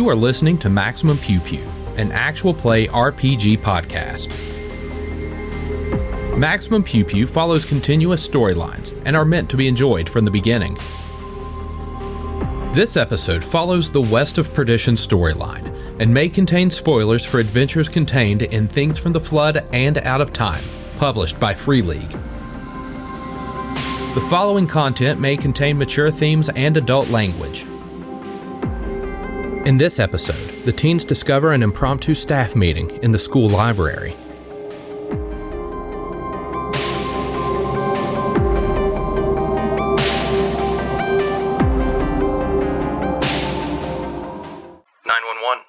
You are listening to Maximum Pew Pew, an actual play RPG podcast. Maximum Pew Pew follows continuous storylines and are meant to be enjoyed from the beginning. This episode follows the West of Perdition storyline and may contain spoilers for adventures contained in Things from the Flood and Out of Time, published by Free League. The following content may contain mature themes and adult language. In this episode, the teens discover an impromptu staff meeting in the school library.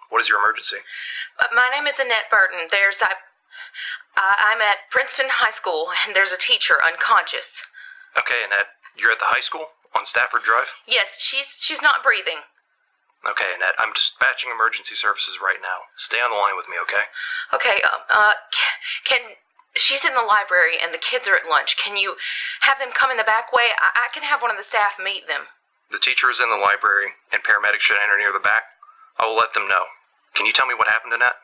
What is your emergency? My name is Annette Burton. I'm at Princeton High School, and there's a teacher unconscious. Okay, Annette, you're at the high school on Stafford Drive? Yes, she's not breathing. Okay, Annette, I'm dispatching emergency services right now. Stay on the line with me, okay? Okay, she's in the library, and the kids are at lunch. Can you have them come in the back way? I can have one of the staff meet them. The teacher is in the library, and paramedics should enter near the back. I will let them know. Can you tell me what happened, Annette?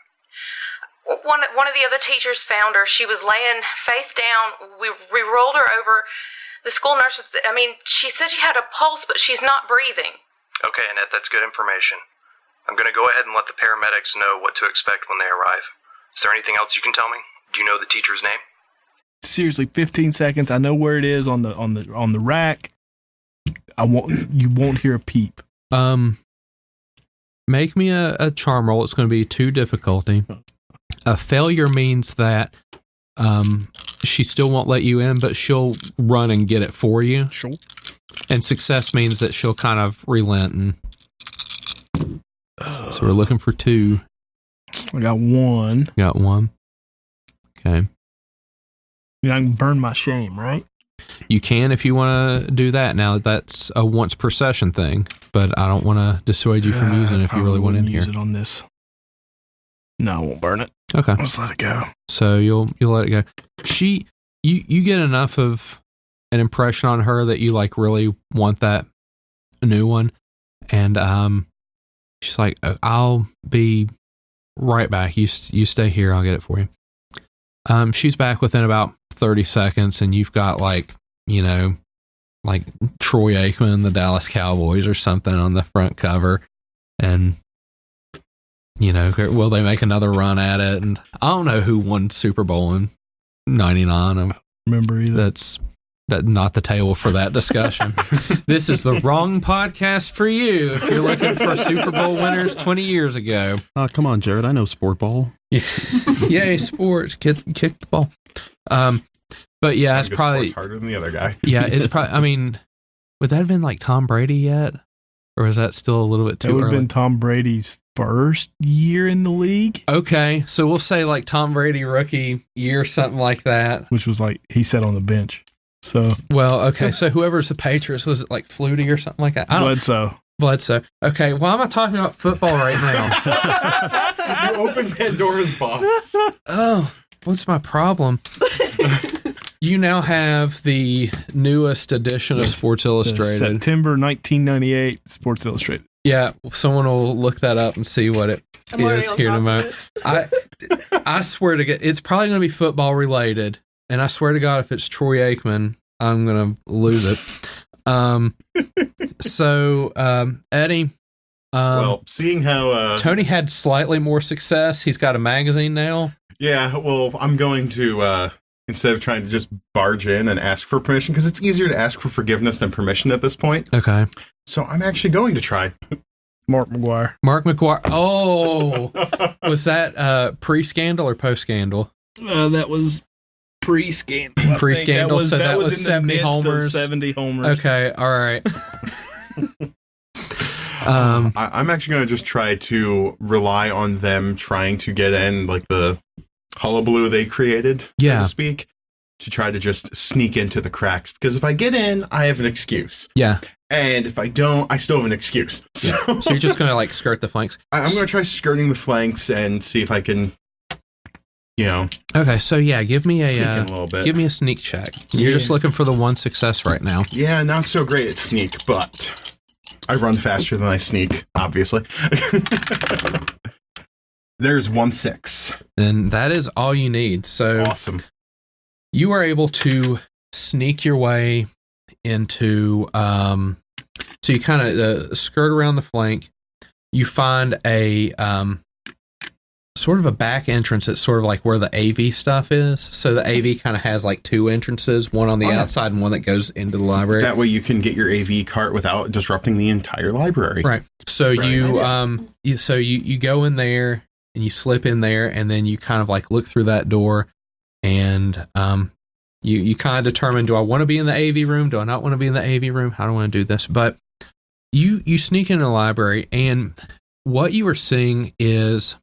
One of the other teachers found her. She was laying face down. We rolled her over. The school nurse she said she had a pulse, but she's not breathing. Okay, Annette, that's good information. I'm going to go ahead and let the paramedics know what to expect when they arrive. Is there anything else you can tell me? Do you know the teacher's name? Seriously, 15 seconds. I know where it is on the rack. You won't hear a peep. Make me a charm roll. It's going to be 2 difficulty. A failure means that she still won't let you in, but she'll run and get it for you. Sure. And success means that she'll kind of relent. And so we're looking for 2. I got 1. Got 1. Okay. I can burn my shame, right? You can if you want to do that. Now, that's a once per session thing, but I don't want to dissuade you from using it if you really want in here. Use it on this. No, I won't burn it. Okay. Let's let it go. So you'll let it go. You get enough of an impression on her that you really want that new one, and she's like, "I'll be right back. You stay here. I'll get it for you." She's back within about 30 seconds, and you've got Troy Aikman, the Dallas Cowboys or something on the front cover. And, will they make another run at it? And I don't know who won Super Bowl in 99. I don't remember either. That's not the table for that discussion. This is the wrong podcast for you if you're looking for Super Bowl winners 20 years ago. Come on, Jared. I know sport ball. Yay, sports. Kick the ball. But yeah, it's probably harder than the other guy. Yeah, it's probably. Would that have been Tom Brady yet, or is that still a little bit too early? It would have been Tom Brady's first year in the league. Okay, so we'll say Tom Brady rookie year, something like that. Which was he sat on the bench. So okay, so whoever's the Patriots, was it Flutie or something like that? Bledsoe. Okay, why am I talking about football right now? You opened Pandora's box. Oh, what's my problem? You now have the newest edition of Sports Illustrated. September 1998 Sports Illustrated. Yeah, someone will look that up and see what it is here in a moment. I swear to God, it's probably going to be football related. And I swear to God, if it's Troy Aikman, I'm going to lose it. Eddie. Seeing how Tony had slightly more success, he's got a magazine now. Yeah, well, I'm going to, instead of trying to just barge in and ask for permission, because it's easier to ask for forgiveness than permission at this point. Okay. So I'm actually going to try. Mark McGuire. Oh, was that pre-scandal or post-scandal? That was pre-scandal. Pre-scandal, so that was 70 homers. 70 homers. Okay, all right. I'm actually going to just try to rely on them trying to get in, the hullabaloo they created, so to speak, to try to just sneak into the cracks. Because if I get in, I have an excuse. Yeah. And if I don't, I still have an excuse. So you're just going to skirt the flanks? I'm going to try skirting the flanks and see if I can, Okay, so yeah, give me sneak in a little bit. Give me a sneak check. You're just looking for the one success right now. Yeah, not so great at sneak, but I run faster than I sneak, obviously. There's 1 6. And that is all you need. So awesome. You are able to sneak your way into, so you kind of skirt around the flank. You find a sort of a back entrance. It's sort of like where the AV stuff is. So the AV kind of has like 2 entrances, one on the outside and one that goes into the library. That way you can get your AV cart without disrupting the entire library. Right. So you go in there and you slip in there, and then you kind of like look through that door, and you kind of determine, do I want to be in the AV room? Do I not want to be in the AV room? How do I want to do this? But you sneak into the library, and what you are seeing is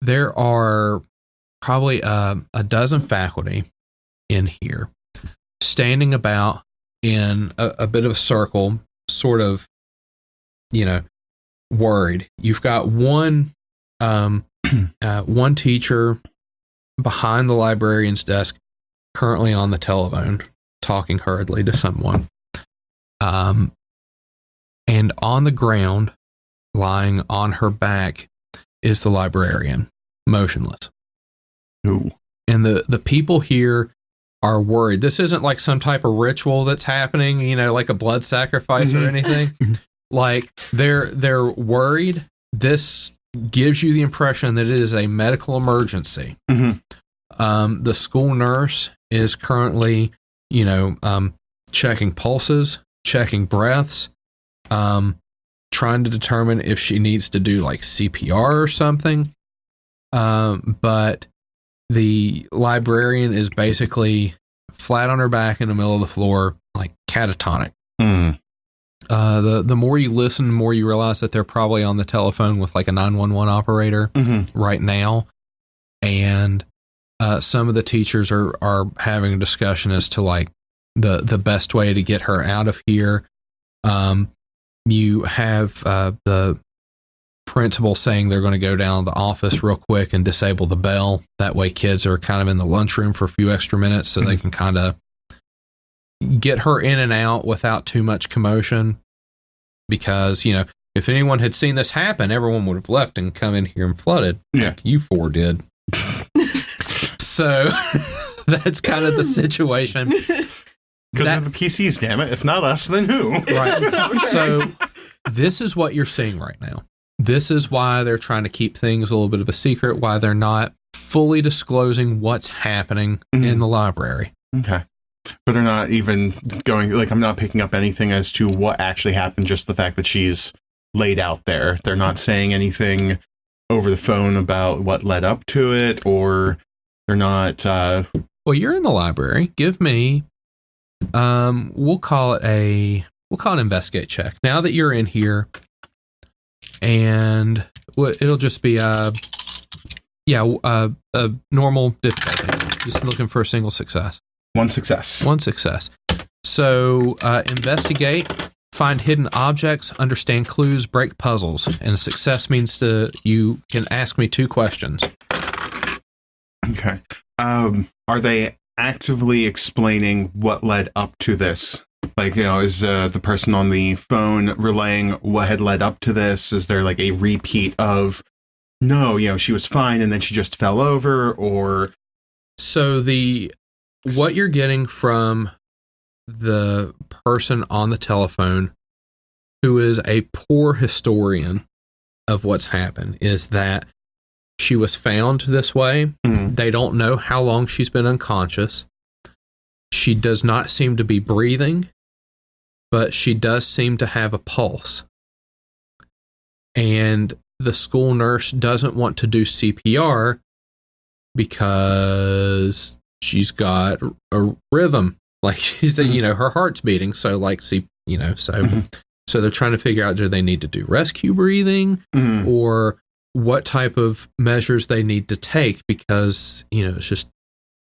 there are probably a dozen faculty in here standing about in a bit of a circle, sort of, worried. You've got one teacher behind the librarian's desk, currently on the telephone, talking hurriedly to someone. And on the ground, lying on her back, is the librarian, motionless. Ooh. And the people here are worried. This isn't like some type of ritual that's happening, like a blood sacrifice or anything. Like they're worried. This gives you the impression that it is a medical emergency. Mm-hmm. The school nurse is currently, checking pulses, checking breaths, trying to determine if she needs to do like CPR or something. But the librarian is basically flat on her back in the middle of the floor, like catatonic. Mm. The more you listen, the more you realize that they're probably on the telephone with like a 911 operator right now. And some of the teachers are having a discussion as to like the best way to get her out of here. You have the principal saying they're going to go down to the office real quick and disable the bell. That way kids are kind of in the lunchroom for a few extra minutes so they can kind of get her in and out without too much commotion. Because, if anyone had seen this happen, everyone would have left and come in here and flooded. Yeah. Like you 4 did. So that's kind of the situation. Because of the PCs, damn it. If not us, then who? Right. So this is what you're seeing right now. This is why they're trying to keep things a little bit of a secret, why they're not fully disclosing what's happening in the library. Okay. But they're not even going, like, I'm not picking up anything as to what actually happened, just the fact that she's laid out there. They're not saying anything over the phone about what led up to it, or they're not... Well, you're in the library. Give me... we'll call it an investigate check. Now that you're in here, and it'll just be a normal difficulty. Just looking for a single success. 1 success. 1 success. So investigate, find hidden objects, understand clues, break puzzles, and a success means you can ask me 2 questions. Okay. Are they actively explaining what led up to this? Like, is the person on the phone relaying what had led up to this? Is there like a repeat of, no, she was fine and then she just fell over, or... So what you're getting from the person on the telephone, who is a poor historian of what's happened, is that she was found this way. They don't know how long she's been unconscious. She does not seem to be breathing, but she does seem to have a pulse. And the school nurse doesn't want to do CPR because she's got a rhythm. Like, she's, her heart's beating. So, like, so they're trying to figure out, do they need to do rescue breathing or what type of measures they need to take, because, it's just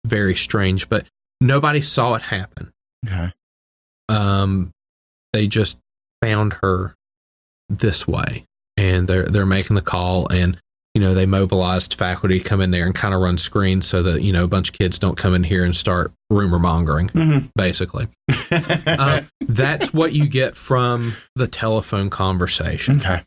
very strange. But nobody saw it happen. Okay. They just found her this way, and they're making the call. And, they mobilized faculty to come in there and kind of run screens so that, a bunch of kids don't come in here and start rumor mongering, basically. That's what you get from the telephone conversation. Okay.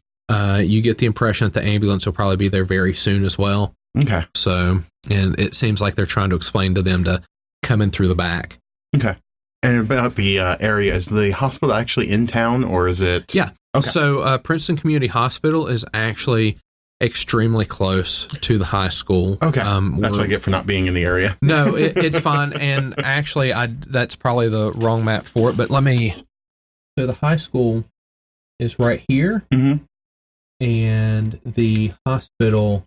You get the impression that the ambulance will probably be there very soon as well. Okay. So, and it seems like they're trying to explain to them to come in through the back. Okay. And about the area, is the hospital actually in town, or is it? Yeah. Okay. So Princeton Community Hospital is actually extremely close to the high school. Okay. That's what I get for not being in the area. No, it's fine. And actually, that's probably the wrong map for it. But so the high school is right here, and the hospital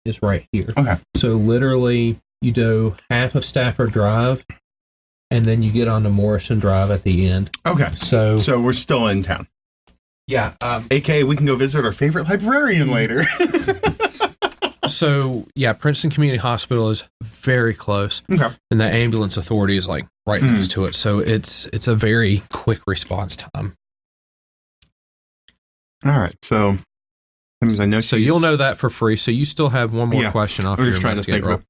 is right here. Okay. So literally, you do half of Stafford Drive, and then you get onto Morrison Drive at the end. Okay. So we're still in town. Yeah. AKA, we can go visit our favorite librarian later. So, yeah, Princeton Community Hospital is very close. Okay. And the ambulance authority is like right next to it. So it's a very quick response time. All right. So, that means I know. So you'll know that for free. So you still have one more question off your investigator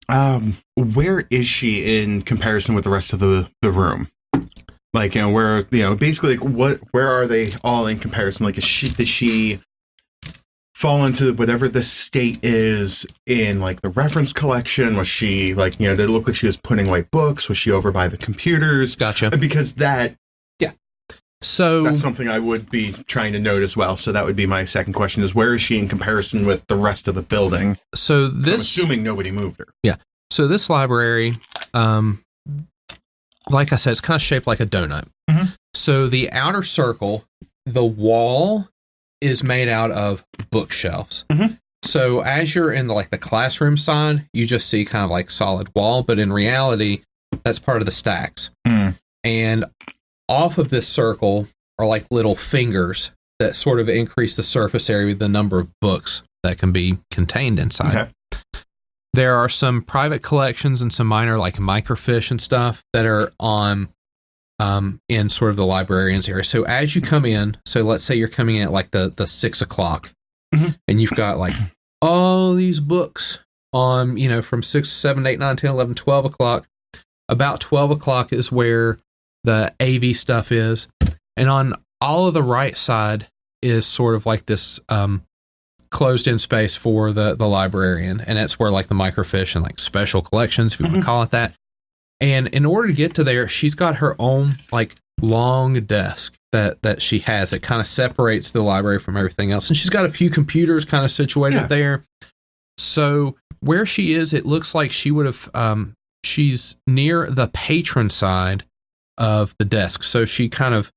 roll. Where is she in comparison with the rest of the room? Like, where, basically, where are they all in comparison? Like, does she fall into whatever the state is in, like, the reference collection? Was she, like, did it look like she was putting away books? Was she over by the computers? Gotcha. Because that... Yeah. So... That's something I would be trying to note as well. So that would be my second question, is where is she in comparison with the rest of the building? So this... I'm assuming nobody moved her. Yeah. So this library, like I said, it's kind of shaped like a donut. So the outer circle, the wall is made out of bookshelves. So as you're in the classroom side, you just see kind of like solid wall, but in reality, that's part of the stacks. And off of this circle are like little fingers that sort of increase the surface area with the number of books that can be contained inside. Okay. There are some private collections and some minor like microfiche and stuff that are on in sort of the librarian's area. So as you come in, so let's say you're coming in at like the 6 o'clock and you've got like all these books on, from 6, 7, 8, 9, 10, 11, 12 o'clock. About 12 o'clock is where the AV stuff is. And on all of the right side is sort of like this closed in space for the librarian, and that's where like the microfiche and like special collections, if you want to call it that. And in order to get to there, she's got her own like long desk that she has. It kind of separates the library from everything else, and she's got a few computers kind of situated there. So where she is, it looks like she would have she's near the patron side of the desk. So she kind of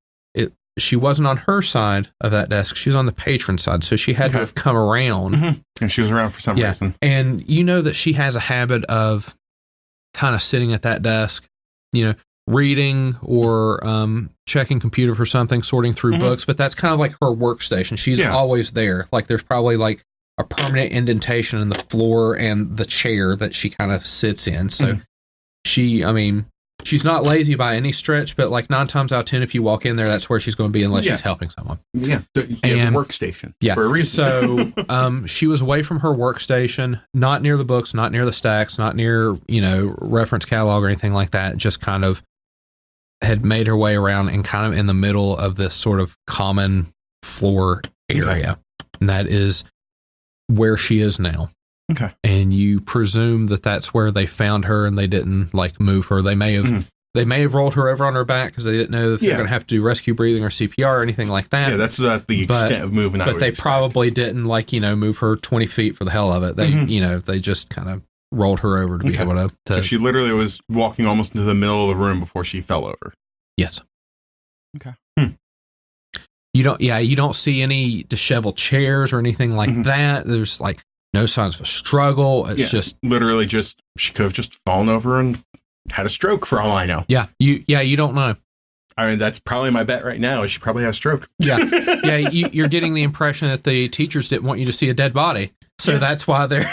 she wasn't on her side of that desk. She was on the patron side. So she had to have come around. And she was around for some reason. And that she has a habit of kind of sitting at that desk, reading or checking computer for something, sorting through books. But that's kind of like her workstation. She's always there. Like there's probably like a permanent indentation in the floor and the chair that she kind of sits in. So she's not lazy by any stretch, but like 9 times out of 10, if you walk in there, that's where she's going to be unless she's helping someone. Yeah. You have a workstation for a reason. So she was away from her workstation, not near the books, not near the stacks, not near, reference catalog or anything like that. Just kind of had made her way around and kind of in the middle of this sort of common floor area. And that is where she is now. Okay. And you presume that that's where they found her and they didn't like move her. They may have rolled her over on her back because they didn't know if they're going to have to do rescue breathing or CPR or anything like that. Yeah, that's the extent of moving. But they probably didn't move her 20 feet for the hell of it. They they just kind of rolled her over to be able to. So she literally was walking almost into the middle of the room before she fell over. Yes. Okay. You don't see any disheveled chairs or anything like that. There's like no signs of a struggle. It's just literally she could have just fallen over and had a stroke for all I know. Yeah. You don't know. I mean, that's probably my bet right now is she probably had a stroke. Yeah. You're getting the impression that the teachers didn't want you to see a dead body. So that's why they're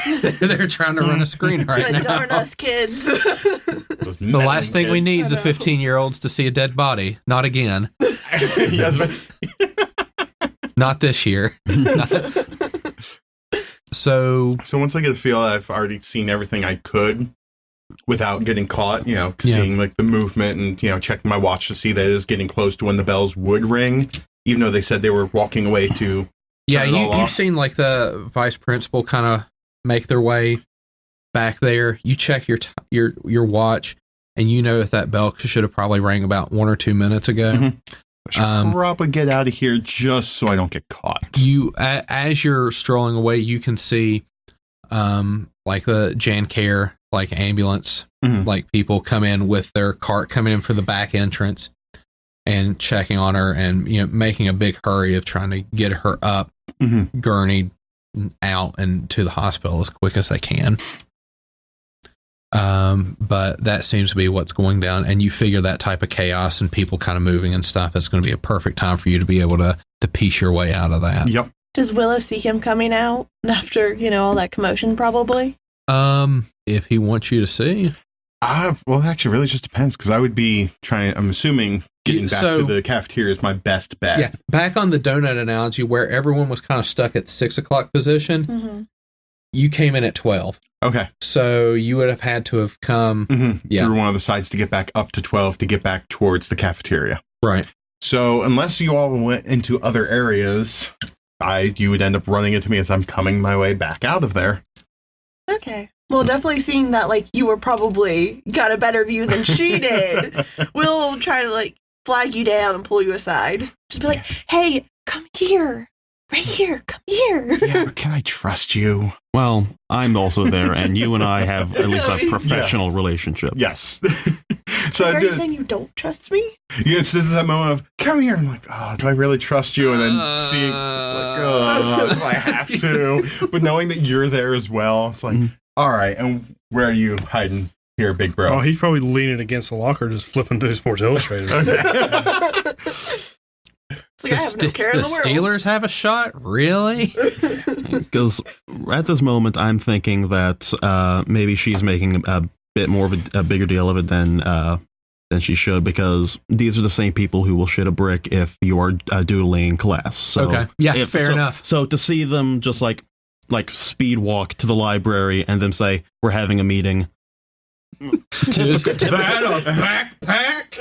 trying to run a screen right now. Darn us kids. The last thing we need is a 15-year-olds to see a dead body. Not again. Yes, Not this year. So once I get a feel that I've already seen everything I could without getting caught, seeing like the movement and, checking my watch to see that it is getting close to when the bells would ring, even though they said they were walking away to. Yeah, you've seen like the vice principal kind of make their way back there. You check your watch, and you know that bell should have probably rang about 1 or 2 minutes ago. Mm-hmm. I should probably get out of here just so I don't get caught. As you're strolling away, you can see like the Jan Care like ambulance, like people come in with their cart coming in for the back entrance and checking on her and making a big hurry of trying to get her up, gurneyed out and to the hospital as quick as they can. But that seems to be what's going down, and you figure that type of chaos and people kind of moving and stuff, it's going to be a perfect time for you to be able to piece your way out of that. Yep. Does Willow see him coming out after, all that commotion, probably? If he wants you to see. Well, actually, really just depends, because I would be I'm assuming getting back to the cafeteria is my best bet. Yeah, back on the donut analogy where everyone was kind of stuck at 6 o'clock position, you came in at 12. Okay. So you would have had to have come through one of the sides to get back up to 12 to get back towards the cafeteria. Right. So unless you all went into other areas, you would end up running into me as I'm coming my way back out of there. Okay. Well, definitely seeing that, you were probably got a better view than she did. We'll try to, flag you down and pull you aside. Just be like, hey, come here. Right here. Come here. Yeah, but can I trust you? Well, I'm also there, and you and I have at least a professional relationship. Yes. So are you saying you don't trust me? Yeah, it's that moment of, come here. I'm like, oh, do I really trust you? And then seeing, it's like, oh, do I have to? But knowing that you're there as well, it's like, all right, and where are you hiding here, big bro? Oh, he's probably leaning against the locker, just flipping through Sports Illustrated. I have no care in the world. Steelers have a shot? Really? Because at this moment, I'm thinking that maybe she's making a bit more of a bigger deal of it than she should, because these are the same people who will shit a brick if you are doodling in class. So okay. Yeah, fair enough. So to see them just like speed walk to the library and then say, we're having a meeting. Is that a backpack?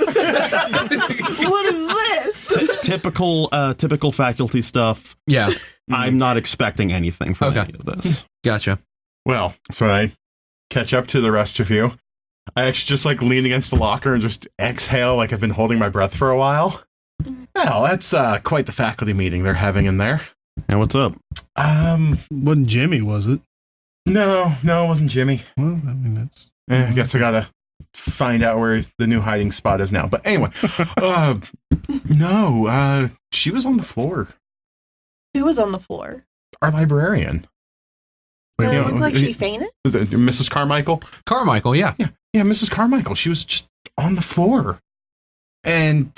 What is this? Typical faculty stuff. Yeah. I'm not expecting anything from any of this. Gotcha. Well, so I catch up to the rest of you. I actually just lean against the locker and just exhale like I've been holding my breath for a while. Well, that's quite the faculty meeting they're having in there. And what's up? Wasn't Jimmy, was it? No, it wasn't Jimmy. Well, I mean, that's... I guess I gotta find out where the new hiding spot is now. But anyway, no, she was on the floor. Who was on the floor? Our librarian. Did it look like she fainted? Mrs. Carmichael? Carmichael, yeah. Yeah, Mrs. Carmichael. She was just on the floor. And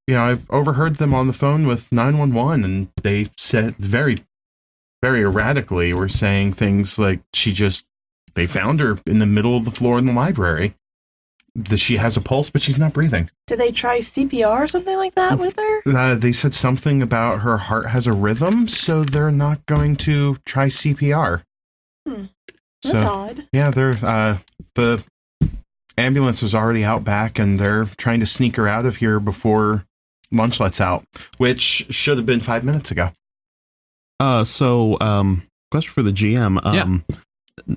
I've overheard them on the phone with 911, and they said very, very erratically were saying things like they found her in the middle of the floor in the library. She has a pulse, but she's not breathing. Did they try CPR or something like that with her? They said something about her heart has a rhythm, so they're not going to try CPR. That's odd. Yeah, the ambulance is already out back, and they're trying to sneak her out of here before lunch lets out, which should have been 5 minutes ago. Question for the GM.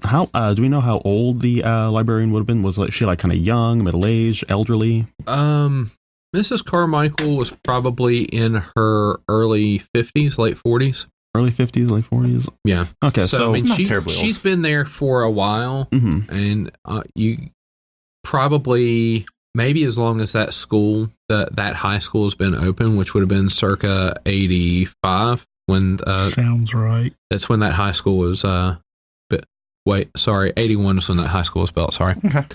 How do we know how old the librarian would have been? Was she kind of young, middle-aged, elderly? Mrs. Carmichael was probably in her early 50s, late 40s. Early 50s, late 40s? Yeah. Okay, so I mean, not terribly old. She's been there for a while, and you probably, maybe as long as that school, that high school has been open, which would have been circa 85. When sounds right. That's when that high school was 81 was when that high school was built, sorry. Okay.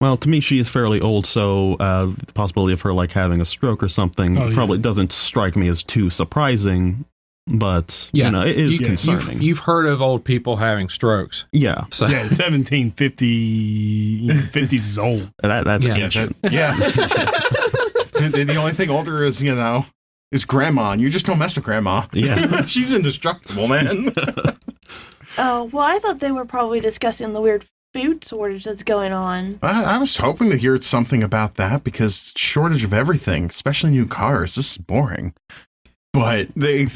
Well, to me, she is fairly old, so the possibility of her having a stroke or something probably doesn't strike me as too surprising, but it is concerning. You've heard of old people having strokes. Yeah. So. Yeah, 1750, 50s is old. That's ancient. Yeah. The only thing older is, is Grandma, and you just don't mess with Grandma. Yeah. She's indestructible, man. Oh, well, I thought they were probably discussing the weird food shortage that's going on. I was hoping to hear something about that because shortage of everything, especially new cars. This is boring. But they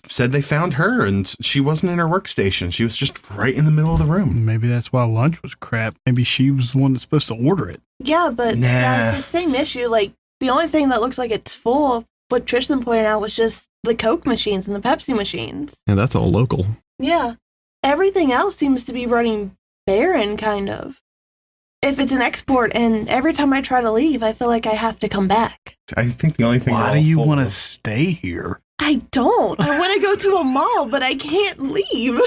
said they found her and she wasn't in her workstation. She was just right in the middle of the room. Maybe that's why lunch was crap. Maybe she was the one that's supposed to order it. Yeah, but Nah. that's the same issue. Like, the only thing that looks like it's full, what Tristan pointed out, was just the Coke machines and the Pepsi machines. And that's all local. Yeah. Everything else seems to be running barren, kind of. If it's an export, and every time I try to leave, I feel like I have to come back. I think the only thing. Why do you want to stay here? I don't. I want to go to a mall, but I can't leave.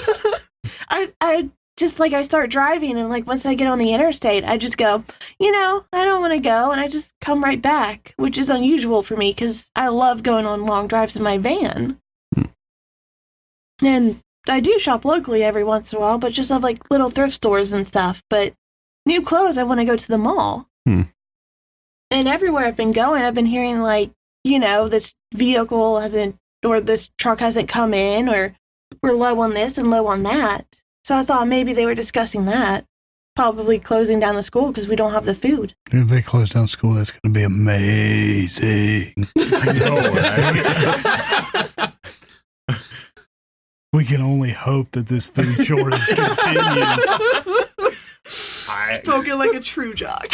I just, like, I start driving, and, like, once I get on the interstate, I just go, I don't want to go, and I just come right back, which is unusual for me, because I love going on long drives in my van. And I do shop locally every once in a while, but just have, like, little thrift stores and stuff. But new clothes, I want to go to the mall. And everywhere I've been going, I've been hearing, like, this vehicle hasn't, or this truck hasn't come in, or we're low on this and low on that. So I thought maybe they were discussing that. Probably closing down the school because we don't have the food. If they close down school, that's going to be amazing. I know, right? We can only hope that this food shortage continues. Spoken like a true jock.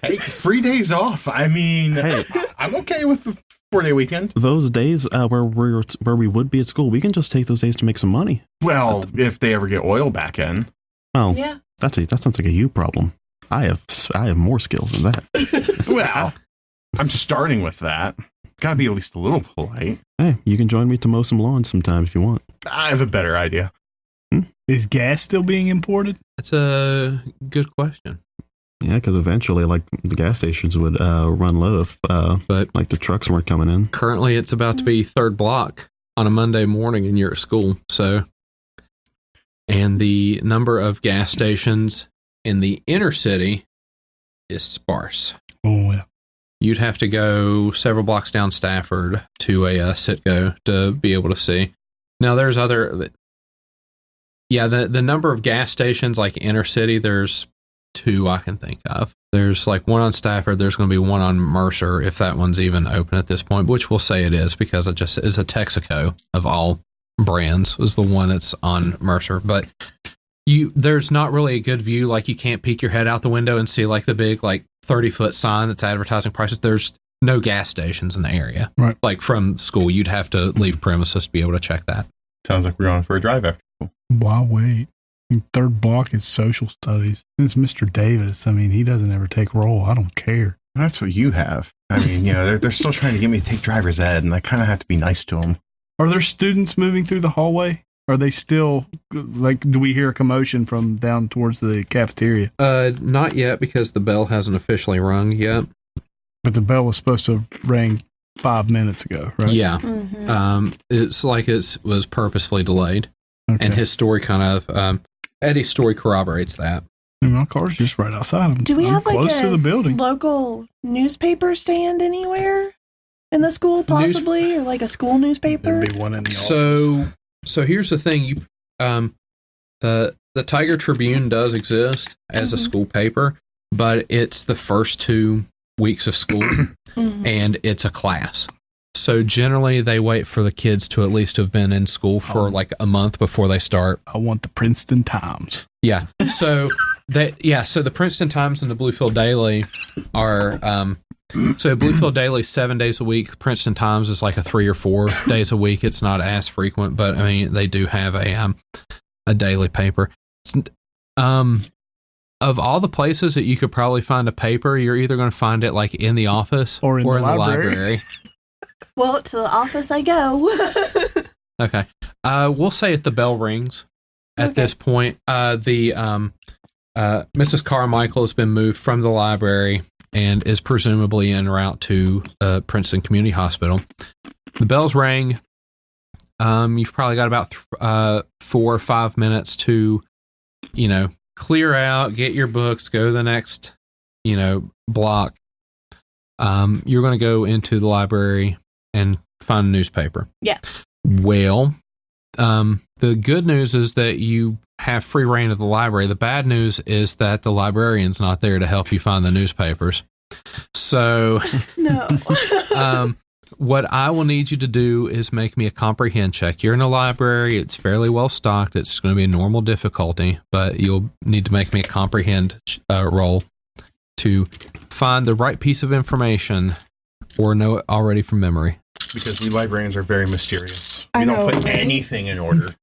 Hey, 3 days off. I mean, Hey. I'm okay with the 4-day weekend. Those days where we would be at school, we can just take those days to make some money. Well, if they ever get oil back in. Well, Yeah. that sounds like a you problem. I have more skills than that. Well, I'm starting with that. Gotta be at least a little polite. Hey, you can join me to mow some lawns sometime if you want. I have a better idea. Is gas still being imported? That's a good question. Yeah, because eventually, like, the gas stations would run low if, But like, the trucks weren't coming in. currently, it's about to be third block on a Monday morning, and you're at school. So, and the number of gas stations in the inner city is sparse. Oh, yeah. You'd have to go several blocks down Stafford to a Citgo to be able to see. Now, there's other. Yeah, the number of gas stations, like inner city, there's 2 I can think of. There's like one on Stafford. There's going to be one on Mercer, if that one's even open at this point, which we'll say it is because it just is a Texaco of all brands is the one that's on Mercer. But there's not really a good view. Like, you can't peek your head out the window and see like the big 30-foot sign that's advertising prices. There's no gas stations in the area. Right. Like, from school, you'd have to leave premises to be able to check that. Sounds like we're going for a drive after school. Why wait? Third block is social studies. It's Mr. Davis. I mean, he doesn't ever take roll. I don't care. That's what you have. I mean, they're still trying to get me to take driver's ed, and I kind of have to be nice to them. Are there students moving through the hallway? Are they still, do we hear a commotion from down towards the cafeteria? Not yet, because the bell hasn't officially rung yet. But the bell was supposed to ring 5 minutes ago, right? Yeah. Mm-hmm. It's like it was purposefully delayed. Okay. And his story Eddie's story corroborates that. And my car's just right outside. Do we I'm have close like to the a building? local newspaper stand anywhere in the school, possibly, or like a school newspaper? There'd be one in the office. So here's the thing: the Tiger Tribune does exist as a school paper, but it's the first 2 weeks of school, and it's a class. So generally, they wait for the kids to at least have been in school for like a month before they start. I want the Princeton Times. Yeah. So so the Princeton Times and the Bluefield Daily are so Bluefield Daily 7 days a week. Princeton Times is like a 3 or 4 days a week. It's not as frequent, but I mean they do have a daily paper. Of all the places that you could probably find a paper, you're either going to find it like in the office Or in the the library. Well, to the office I go. Okay. We'll say if the bell rings at this point, Mrs. Carmichael has been moved from the library and is presumably en route to Princeton Community Hospital. The bells rang. You've probably got about 4 or 5 minutes to, clear out, get your books, go to the next, block. You're going to go into the library and find a newspaper. Yeah. Well, the good news is that you have free reign of the library. The bad news is that the librarian's not there to help you find the newspapers. So, no. What I will need you to do is make me a comprehend check. You're in a library. It's fairly well stocked. It's going to be a normal difficulty, but you'll need to make me a comprehend roll to find the right piece of information or know it already from memory. Because we librarians are very mysterious. I We don't know, put right? anything in order.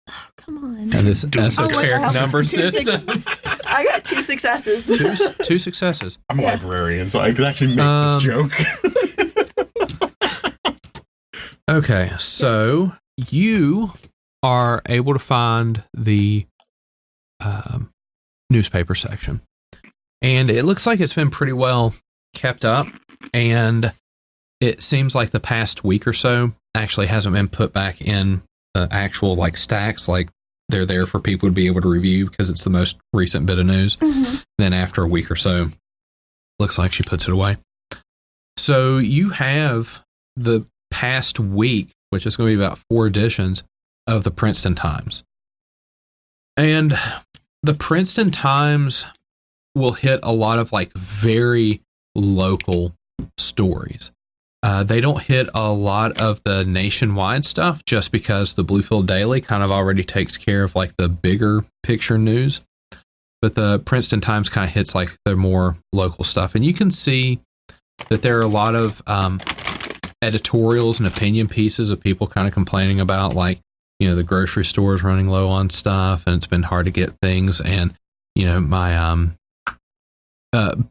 Oh, come on. And this esoteric Oh, number two system. I got 2 successes. Two successes. I'm a librarian, so I could actually make this joke. Okay, so you are able to find the newspaper section. And it looks like it's been pretty well kept up. And it seems like the past week or so actually hasn't been put back in the actual like stacks. Like they're there for people to be able to review because it's the most recent bit of news. Mm-hmm. Then after a week or so, looks like she puts it away. So you have the past week, which is going to be about 4 editions of the Princeton Times. And the Princeton Times will hit a lot of like very local stories. They don't hit a lot of the nationwide stuff just because the Bluefield Daily kind of already takes care of like the bigger picture news. But the Princeton Times kind of hits like the more local stuff. And you can see that there are a lot of editorials and opinion pieces of people kind of complaining about like, you know, the grocery stores running low on stuff and it's been hard to get things. And, you know, my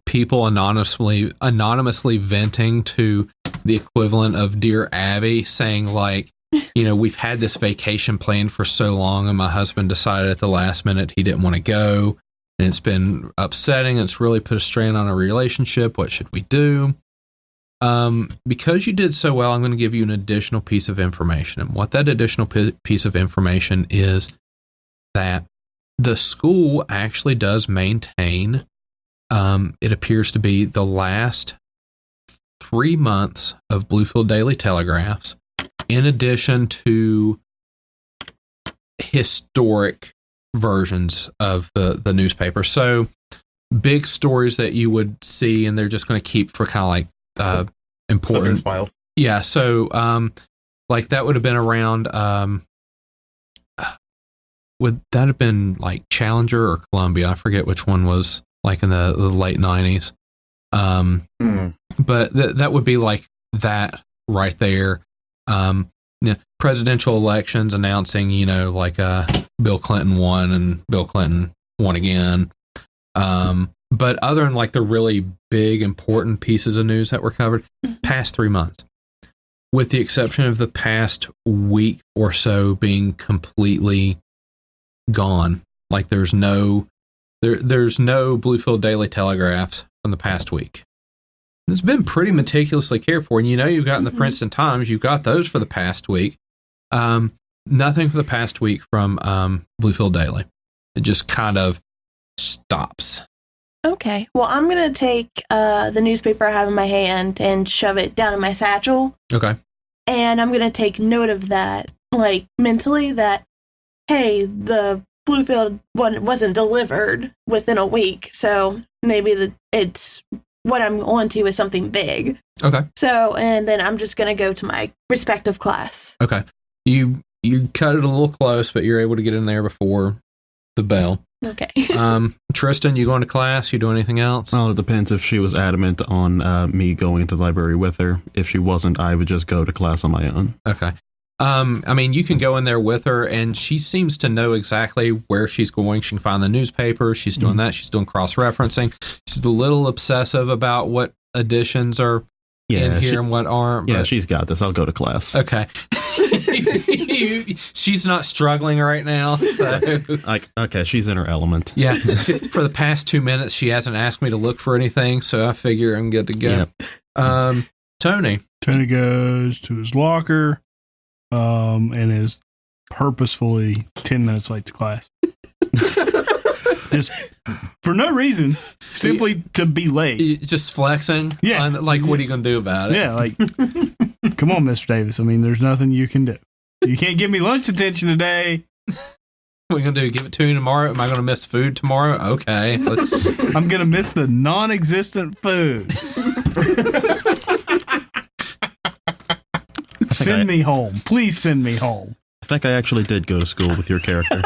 people anonymously venting to the equivalent of Dear Abby saying like, you know, we've had this vacation planned for so long and my husband decided at the last minute he didn't want to go and it's been upsetting. It's really put a strain on our relationship. What should we do? Because you did so well, I'm going to give you an additional piece of information. And what that additional piece of information is that the school actually does maintain, it appears to be the last 3 months of Bluefield Daily Telegraphs, in addition to historic versions of the newspaper. So big stories that you would see, and they're just going to keep for kind of like important file. Yeah, so like that would have been around would that have been like Challenger or Columbia? I forget which one was like in the late 90s. But that would be like that right there. Presidential elections announcing, you know, like Bill Clinton won and Bill Clinton won again. But other than like the really big, important pieces of news that were covered, past 3 months, with the exception of the past week or so being completely gone. Like there's no Bluefield Daily Telegraphs from the past week. It's been pretty meticulously cared for. And you know, you've got in the Princeton Times, you've got those for the past week. Nothing for the past week from Bluefield Daily. It just kind of stops. Okay. Well, I'm going to take the newspaper I have in my hand and shove it down in my satchel. Okay. And I'm going to take note of that, like mentally, that, hey, the Bluefield one wasn't delivered within a week. So maybe it's what I'm on to is something big. Okay. So, and then I'm just going to go to my respective class. Okay. You cut it a little close, but you're able to get in there before the bell. Okay. Tristan, you going to class? You do anything else? Well, it depends if she was adamant on me going to the library with her. If she wasn't, I would just go to class on my own. Okay. I mean, you can go in there with her, and she seems to know exactly where she's going. She can find the newspaper. She's doing that. She's doing cross-referencing. She's a little obsessive about what editions are in here and what aren't. Yeah, she's got this. I'll go to class. Okay. She's not struggling right now. So. Okay, she's in her element. Yeah. For the past 2 minutes, she hasn't asked me to look for anything, so I figure I'm good to go. Yep. Tony. Tony goes to his locker and is purposefully 10 minutes late to class. Just for no reason, simply to be late. Just flexing. Yeah. Like, what are you going to do about it? Yeah, like, come on, Mr. Davis. I mean, there's nothing you can do. You can't give me lunch attention today. What are we going to do? Give it to you tomorrow? Am I going to miss food tomorrow? Okay. I'm going to miss the non-existent food. Send me home. Please send me home. I think I actually did go to school with your character.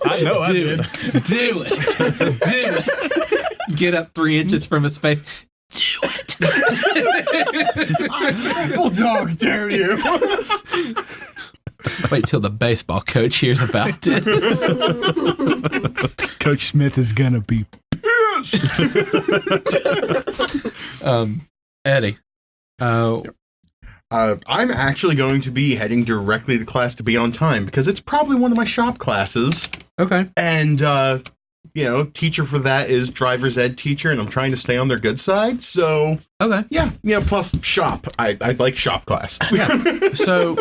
I know I did. Do it. Do it. Get up 3 inches from his face. Do it. I triple dog dare you. Wait till the baseball coach hears about this. Coach Smith is going to be pissed. Eddie. I'm actually going to be heading directly to class to be on time because it's probably one of my shop classes. Okay. And, teacher for that is driver's ed teacher, and I'm trying to stay on their good side. So, okay. Yeah, plus shop. I like shop class. Yeah. So,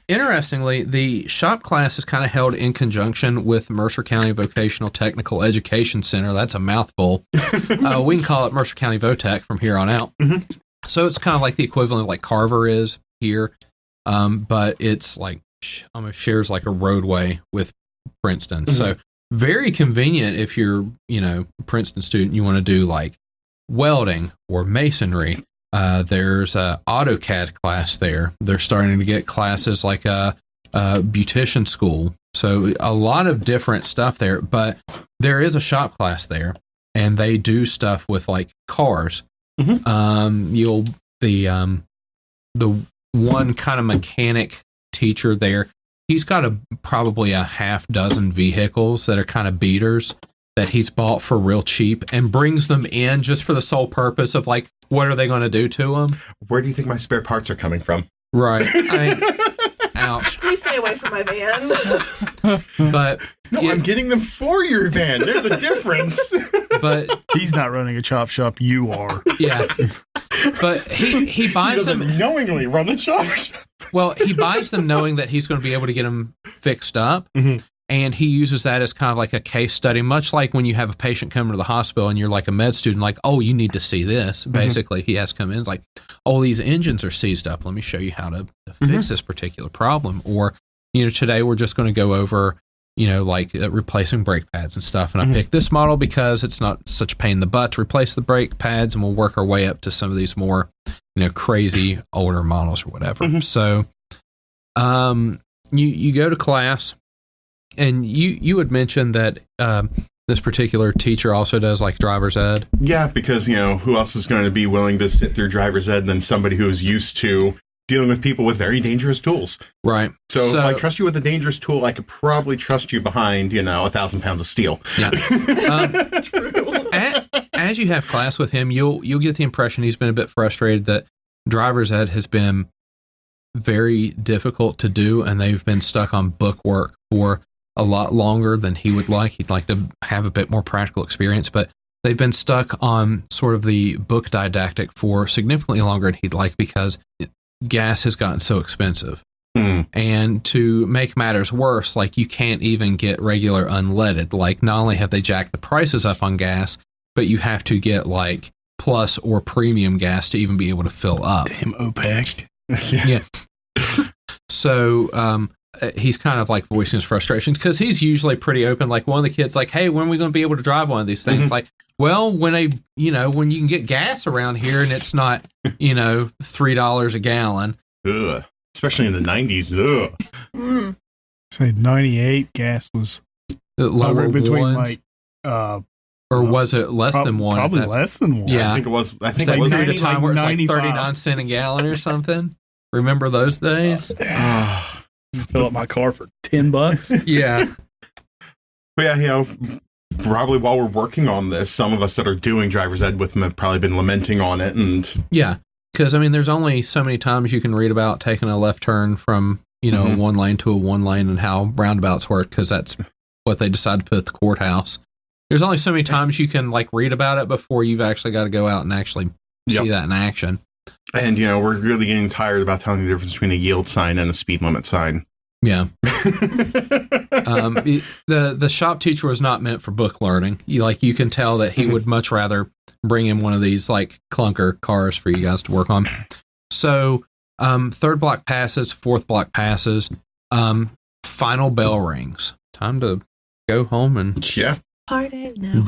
interestingly, the shop class is kind of held in conjunction with Mercer County Vocational Technical Education Center. That's a mouthful. We can call it Mercer County VOTEC from here on out. Mm-hmm. So it's kind of like the equivalent of like Carver is here, but it's like almost shares like a roadway with Princeton. Mm-hmm. So very convenient if you're, a Princeton student, you want to do like welding or masonry. There's a AutoCAD class there. They're starting to get classes like a beautician school. So a lot of different stuff there, but there is a shop class there, and they do stuff with like cars. Mm-hmm. The one kind of mechanic teacher there, he's got probably a half dozen vehicles that are kind of beaters that he's bought for real cheap and brings them in just for the sole purpose of like, what are they going to do to them? Where do you think my spare parts are coming from? Right. Ouch. Please stay away from my van. But no, I'm getting them for your van. There's a difference. But he's not running a chop shop. You are. Yeah. But he buys them knowingly run the chop shop. Well, he buys them knowing that he's going to be able to get them fixed up. Mm-hmm. And he uses that as kind of like a case study, much like when you have a patient come to the hospital and you're like a med student, like, oh, you need to see this. Basically, he has to come in. It's like, oh, these engines are seized up. Let me show you how to fix this particular problem. Or, today we're just going to go over, like replacing brake pads and stuff. And I picked this model because it's not such a pain in the butt to replace the brake pads. And we'll work our way up to some of these more, crazy older models or whatever. So you go to class. And you had mentioned that this particular teacher also does like driver's ed. Yeah, because, who else is going to be willing to sit through driver's ed than somebody who's used to dealing with people with very dangerous tools? Right. So if I trust you with a dangerous tool, I could probably trust you behind, 1,000 pounds of steel. Yeah. As you have class with him, you'll get the impression he's been a bit frustrated that driver's ed has been very difficult to do, and they've been stuck on book work for a lot longer than he would like. He'd like to have a bit more practical experience, but they've been stuck on sort of the book didactic for significantly longer than he'd like because gas has gotten so expensive. And to make matters worse, like you can't even get regular unleaded. Like not only have they jacked the prices up on gas, but you have to get like plus or premium gas to even be able to fill up. Damn OPEC. Yeah. So, he's kind of like voicing his frustrations because he's usually pretty open. Like one of the kids, like, "Hey, when are we going to be able to drive one of these things?" Like, well, when when you can get gas around here and it's not, $3 a gallon. Ugh. Especially in the 90s. Ugh. Say 98 gas was lower between ones. Or was it less than one? Probably less than one. Yeah, I think it was. I think it was like a time where it's like 39 cents a gallon or something. Remember those days? Fill up my car for $10. Yeah. But yeah, probably while we're working on this, some of us that are doing driver's ed with them have probably been lamenting on it. And yeah, because there's only so many times you can read about taking a left turn from one lane to a one lane and how roundabouts work, because that's what they decide to put at the courthouse. There's only so many times you can like read about it before you've actually got to go out and actually see that in action. And, we're really getting tired about telling the difference between a yield sign and a speed limit sign. Yeah. The shop teacher was not meant for book learning. You can tell that he would much rather bring in one of these like clunker cars for you guys to work on. So, third block passes, fourth block passes, final bell rings. Time to go home and Party now.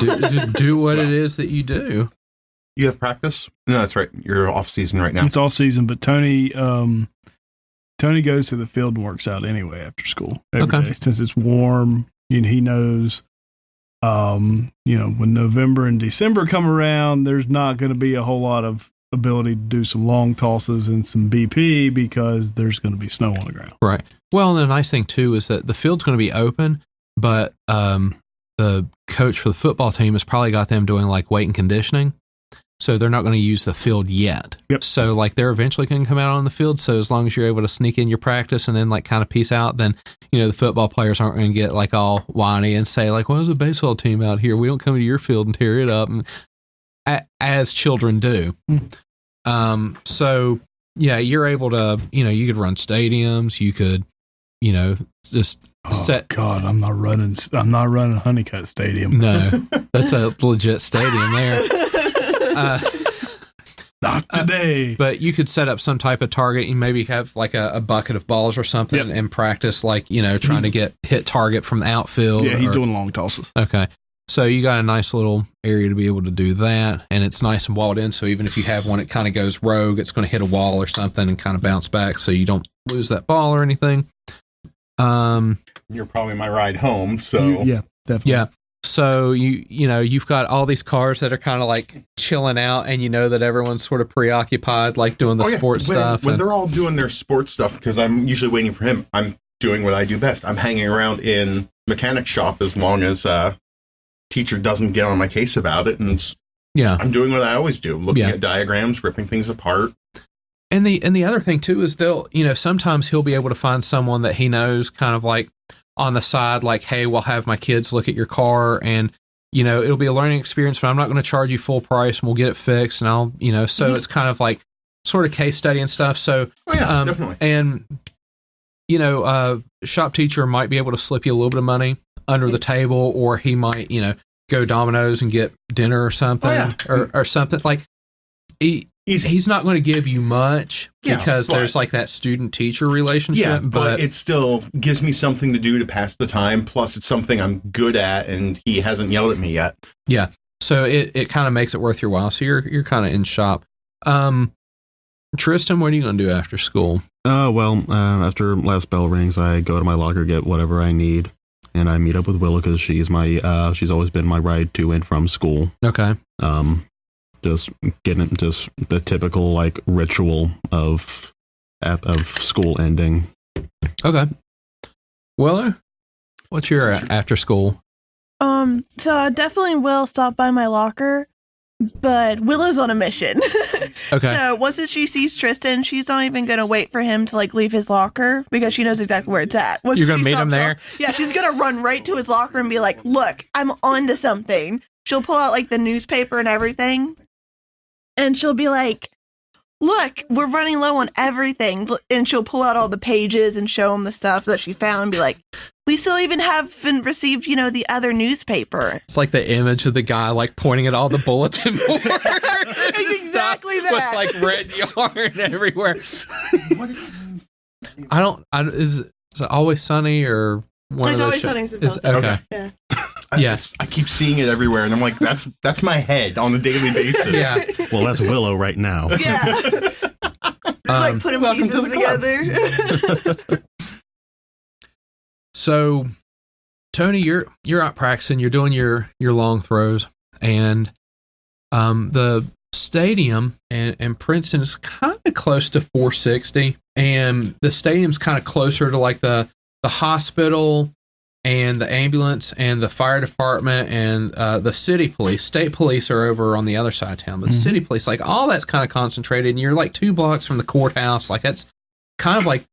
do what it is that you do. You have practice? No, that's right. You're off season right now. It's off season, but Tony goes to the field and works out anyway after school every day. Since it's warm. He knows, when November and December come around, there's not going to be a whole lot of ability to do some long tosses and some BP because there's going to be snow on the ground. Right. Well, and the nice thing too is that the field's going to be open, but the coach for the football team has probably got them doing like weight and conditioning. So they're not going to use the field yet. Yep. So like they're eventually going to come out on the field. So as long as you're able to sneak in your practice and then like kind of peace out, then, the football players aren't going to get like all whiny and say like, well, there's a baseball team out here. We don't come to your field and tear it up. And, as children do. So yeah, you're able to, you could run stadiums. You could, just set. God, I'm not running Honeycutt Stadium. No, that's a legit stadium there. Not today. But you could set up some type of target. You maybe have like a bucket of balls or something and practice like, trying to hit target from the outfield. Yeah, he's doing long tosses. Okay. So you got a nice little area to be able to do that. And it's nice and walled in. So even if you have one, it kind of goes rogue. It's going to hit a wall or something and kind of bounce back so you don't lose that ball or anything. You're probably my ride home. So yeah, definitely. Yeah. So you've got all these cars that are kind of like chilling out, and that everyone's sort of preoccupied, like doing the sports stuff. When they're all doing their sports stuff, because I'm usually waiting for him, I'm doing what I do best. I'm hanging around in mechanic shop as long as teacher doesn't get on my case about it, and I'm doing what I always do, looking at diagrams, ripping things apart. And the other thing too is they'll sometimes he'll be able to find someone that he knows kind of like on the side, like, hey, we'll have my kids look at your car and, it'll be a learning experience, but I'm not going to charge you full price and we'll get it fixed. And I'll, so it's kind of like sort of case study and stuff. So, definitely. And, shop teacher might be able to slip you a little bit of money under the table, or he might, go Domino's and get dinner or something or something like he's not going to give you much because there's like that student-teacher relationship. Yeah, but it still gives me something to do to pass the time. Plus, it's something I'm good at, and he hasn't yelled at me yet. Yeah, so it kind of makes it worth your while. So you're kind of in shop. Tristan, what are you going to do after school? After last bell rings, I go to my locker, get whatever I need, and I meet up with Willow because she's always been my ride to and from school. Okay. Just getting just the typical like ritual of school ending. Okay. Willow, what's your after school? So I definitely will stop by my locker, but Willow's on a mission. Okay. So once she sees Tristan, she's not even going to wait for him to like leave his locker because she knows exactly where it's at. Once You're going to meet him there? Yeah, she's going to run right to his locker and be like, look, I'm onto something. She'll pull out like the newspaper and everything. And she'll be like, look, we're running low on everything. And she'll pull out all the pages and show him the stuff that she found and be like, we still even haven't received, the other newspaper. It's like the image of the guy like pointing at all the bulletin boards. Exactly that. With like red yarn everywhere. What does that mean? Is it Always Sunny or one It's of Always those Sunny. Okay. Yeah. Yes. I keep seeing it everywhere, and I'm like, that's my head on a daily basis. Yeah. Well, that's Willow right now. Yeah. It's like putting pieces together. So, Tony, you're out practicing. You're doing your long throws, and the stadium and Princeton is kind of close to 460, and the stadium's kind of closer to like the hospital and the ambulance and the fire department and the city police. State police are over on the other side of town, but city police, like all that's kind of concentrated, and you're like 2 blocks from the courthouse. Like that's kind of like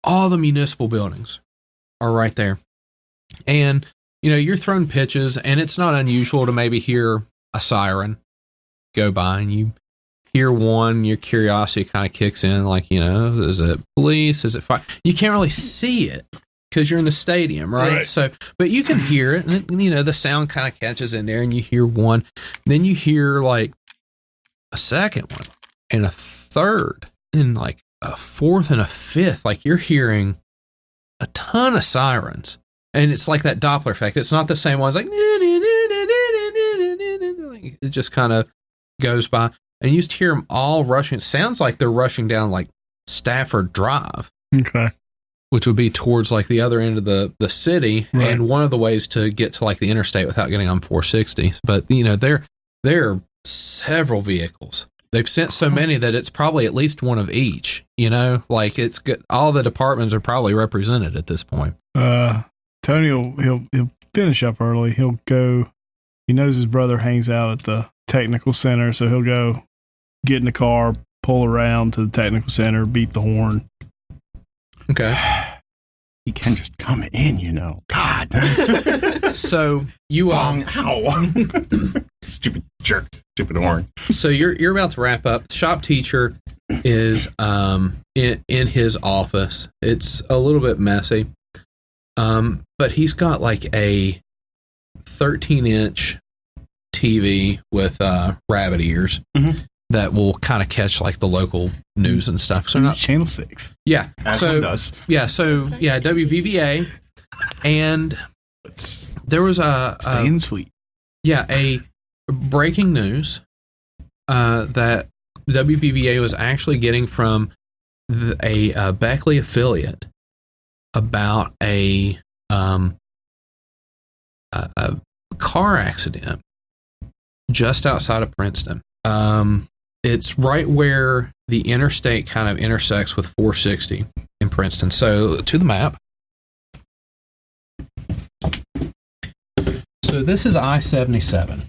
all the municipal buildings are right there. And, you're throwing pitches, and it's not unusual to maybe hear a siren go by, and you hear one, your curiosity kind of kicks in, like, is it police? Is it fire? You can't really see it. because you're in the stadium, right? So, but you can hear it, and you know the sound kind of catches in there, and you hear one, then you hear like a second one, and a third, and like a fourth and a fifth. Like you're hearing a ton of sirens, and it's like that Doppler effect. It's not the same ones, like it just kind of goes by, and you just hear them all rushing. It sounds like they're rushing down like Stafford Drive. Okay. Which would be towards like the other end of the city, right. And one of the ways to get to like the interstate without getting on 460. But you know, there are several vehicles. They've sent so many that it's probably at least one of each. You know, like it's good. All the departments are probably represented at this point. Tony he'll finish up early. He'll go. He knows his brother hangs out at the technical center, so he'll go get in the car, pull around to the technical center, beep the horn. Okay. He can just come in, you know. God. So you ow. Stupid jerk. Stupid horn. So you're about to wrap up. The shop teacher is in his office. It's a little bit messy. But he's got like a 13-inch TV with rabbit ears. Mm-hmm. That will kind of catch like the local news and stuff. So not Channel 6. Yeah. As so one does. Yeah. So yeah, WVVA, and there was Staying sweet. Yeah, a breaking news that WVVA was actually getting from a Beckley affiliate about a car accident just outside of Princeton. It's right where the interstate kind of intersects with 460 in Princeton. So to the map. So this is I-77.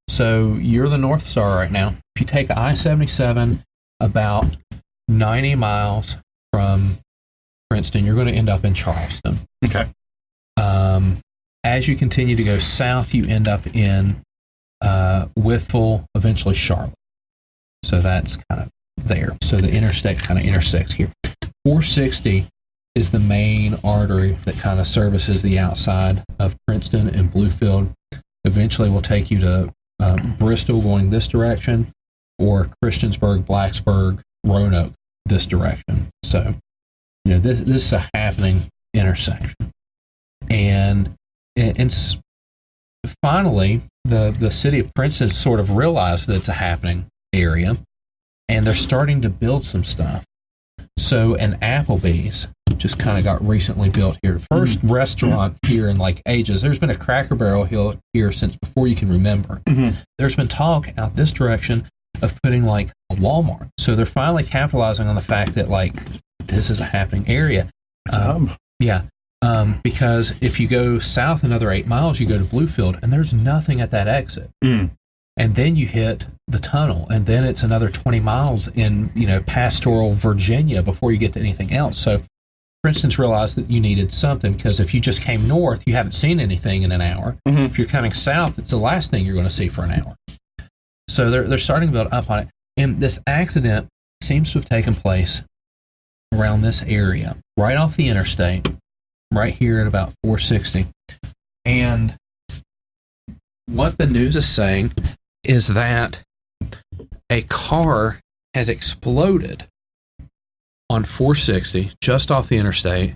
So you're the North Star right now. If you take I-77 about 90 miles from Princeton, you're going to end up in Charleston. Okay. As you continue to go south, you end up in Wytheville, eventually Charlotte. So that's kind of there. So the interstate kind of intersects here. 460 is the main artery that kind of services the outside of Princeton and Bluefield. Eventually will take you to Bristol going this direction, or Christiansburg, Blacksburg, Roanoke this direction. So, you know, this is a happening intersection. And finally, the city of Princeton sort of realized that it's a happening area, and they're starting to build some stuff. So an Applebee's just kind of got recently built here. First restaurant here in like ages. There's been a Cracker Barrel here since before you can remember. Mm-hmm. There's been talk out this direction of putting like a Walmart. So they're finally capitalizing on the fact that like this is a happening area. Yeah. Because if you go south another 8 miles, you go to Bluefield, and there's nothing at that exit. Mm. And then you hit the tunnel, and then it's another 20 miles in, you know, pastoral Virginia before you get to anything else. So Princeton's realized that you needed something, because if you just came north, you haven't seen anything in an hour. Mm-hmm. If you're coming south, it's the last thing you're going to see for an hour. So they're starting to build up on it. And this accident seems to have taken place around this area, right off the interstate, right here at about 460. And what the news is saying is that a car has exploded on 460, just off the interstate,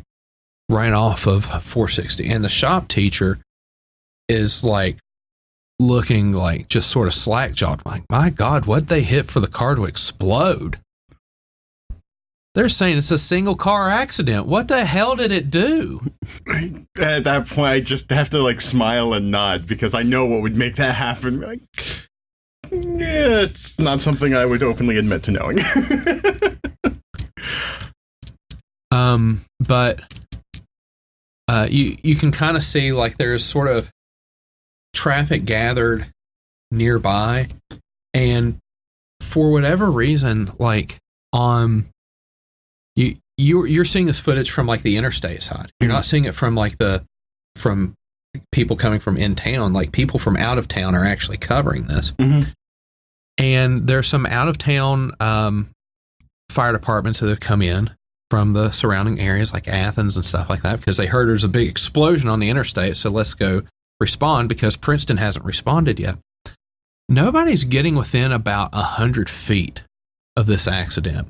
right off of 460. And the shop teacher is like looking like just sort of slack-jawed, like, my God, what'd they hit for the car to explode? They're saying it's a single car accident. What the hell did it do? At that point, I just have to like smile and nod, because I know what would make that happen. Like, yeah, it's not something I would openly admit to knowing. But you can kind of see like there's sort of traffic gathered nearby, and for whatever reason, like you're seeing this footage from like the interstate side. You're not seeing it from like from people coming from in town. Like people from out of town are actually covering this. Mm-hmm. And there's some out of town fire departments that have come in from the surrounding areas like Athens and stuff like that because they heard there's a big explosion on the interstate. So let's go respond because Princeton hasn't responded yet. Nobody's getting within about 100 feet of this accident.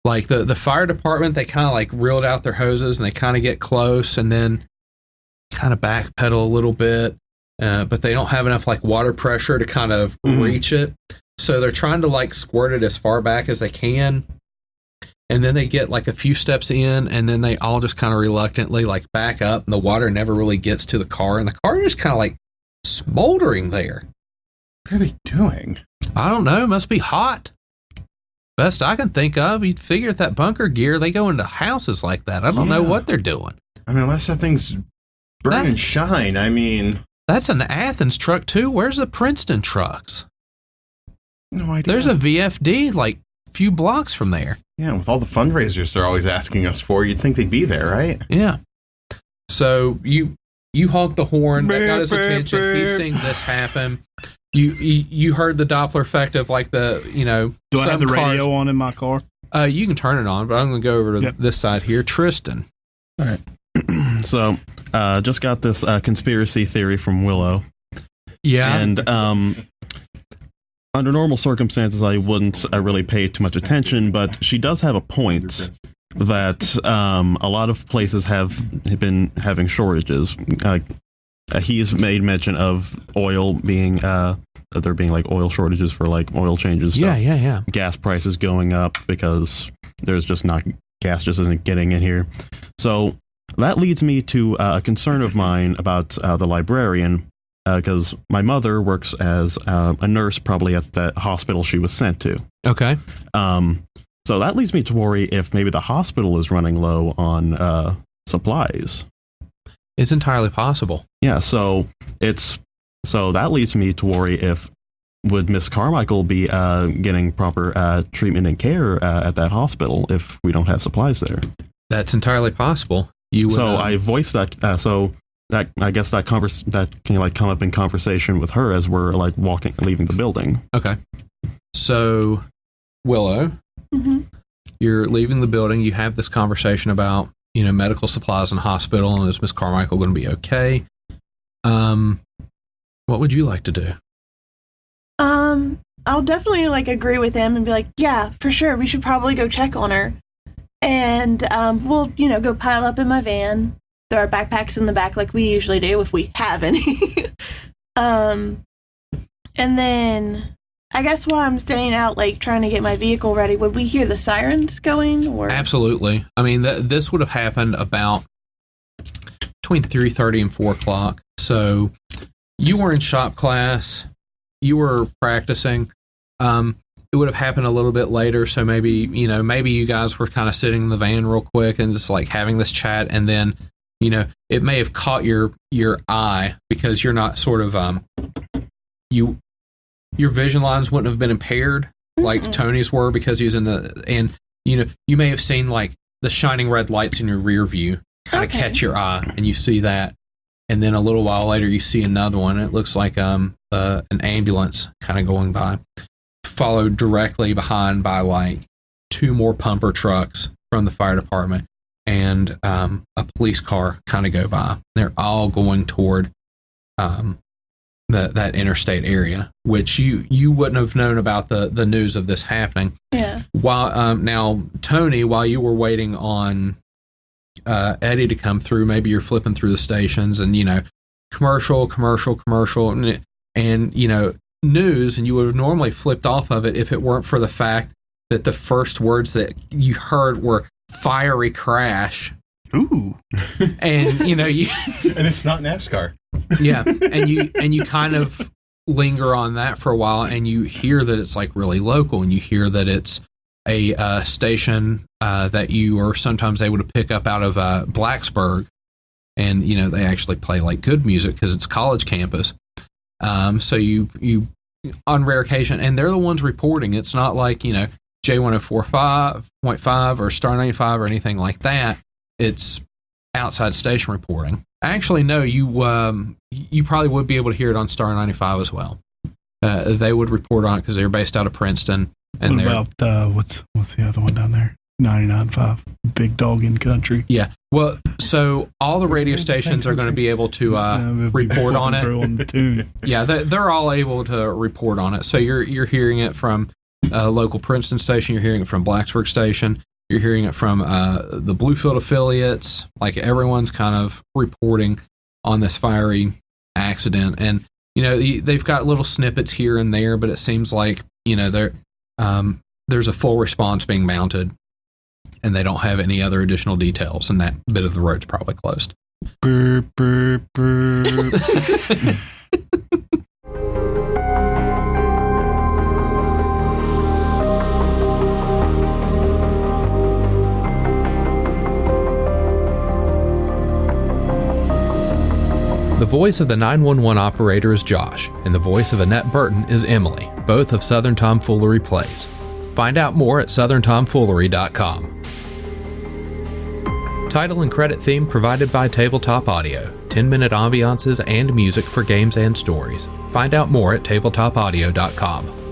Like the fire department, they kind of like reeled out their hoses and they kind of get close and then kind of backpedal a little bit. But they don't have enough like water pressure to kind of reach it. So they're trying to like squirt it as far back as they can. And then they get like a few steps in and then they all just kind of reluctantly like back up and the water never really gets to the car. And the car is just kind of like smoldering there. What are they doing? I don't know. Must be hot. Best I can think of. You'd figure if that bunker gear, they go into houses like that. I don't know what they're doing. I mean, unless that thing's burn and shine. I mean... That's an Athens truck, too. Where's the Princeton trucks? No idea. There's a VFD, like, a few blocks from there. Yeah, with all the fundraisers they're always asking us for, you'd think they'd be there, right? Yeah. So, you honk the horn. That got his attention. He's seeing this happen. You heard the Doppler effect of, like, the, you know... Do I have the radio on in my car? You can turn it on, but I'm going to go over to this side here. Tristan. All right. So, just got this conspiracy theory from Willow. Yeah. And under normal circumstances, I wouldn't really pay too much attention, but she does have a point that a lot of places have been having shortages. He's made mention of oil being, there being like oil shortages for like oil changes. Yeah. Gas prices going up because there's just not, gas just isn't getting in here. So that leads me to a concern of mine about the librarian, because my mother works as a nurse probably at the hospital she was sent to. Okay. So that leads me to worry if maybe the hospital is running low on supplies. It's entirely possible. Yeah, so that leads me to worry if would Miss Carmichael be getting proper treatment and care at that hospital if we don't have supplies there. That's entirely possible. I voiced that. So that I guess that can like come up in conversation with her as we're like leaving the building. Okay. So Willow, you're leaving the building. You have this conversation about medical supplies in the hospital, and is Miss Carmichael going to be okay? What would you like to do? I'll definitely agree with him and be like, yeah, for sure, we should probably go check on her. And we'll, go pile up in my van, throw our backpacks in the back like we usually do if we have any. And then I guess while I'm staying out, trying to get my vehicle ready, would we hear the sirens going? Or? Absolutely. I mean, this would have happened about between 3:30 and 4 o'clock. So you were in shop class. You were practicing. It would have happened a little bit later. So maybe you guys were kind of sitting in the van real quick and just having this chat. And then, it may have caught your eye because you're not sort of, your vision lines wouldn't have been impaired like Tony's were because he was and you may have seen the shining red lights in your rear view kind of catch your eye and you see that. And then a little while later, you see another one. It looks like an ambulance kind of going by, followed directly behind by 2 more pumper trucks from the fire department and a police car kind of go by. They're all going toward that interstate area, which you wouldn't have known about the news of this happening. Yeah. While now, Tony, while you were waiting on Eddy to come through, maybe you're flipping through the stations and commercial and news, and you would have normally flipped off of it if it weren't for the fact that the first words that you heard were fiery crash. Ooh. And you and it's not NASCAR. Yeah, and you kind of linger on that for a while, and you hear that it's really local, and you hear that it's a station that you are sometimes able to pick up out of Blacksburg, and they actually play good music because it's college campus. So you on rare occasion, and they're the ones reporting. It's not J104.5 or Star 95 or anything like that. It's outside station reporting. Actually, no, you probably would be able to hear it on Star 95 as well. They would report on it because they're based out of Princeton. And what about what's the other one down there? 99.5, big dog in country. Yeah. Well, so all the radio stations are going to be able to report on it. Yeah, they're all able to report on it. So you're hearing it from a local Princeton station. You're hearing it from Blacksburg station. You're hearing it from the Bluefield affiliates. Like, everyone's kind of reporting on this fiery accident. And, they've got little snippets here and there, but it seems like, there's a full response being mounted, and they don't have any other additional details, and that bit of the road's probably closed. Burp, burp, burp. The voice of the 911 operator is Josh, and the voice of Annette Burton is Emily, both of Southern Tomfoolery Plays. Find out more at southerntomfoolery.com. Title and credit theme provided by Tabletop Audio. 10-minute ambiances and music for games and stories. Find out more at tabletopaudio.com.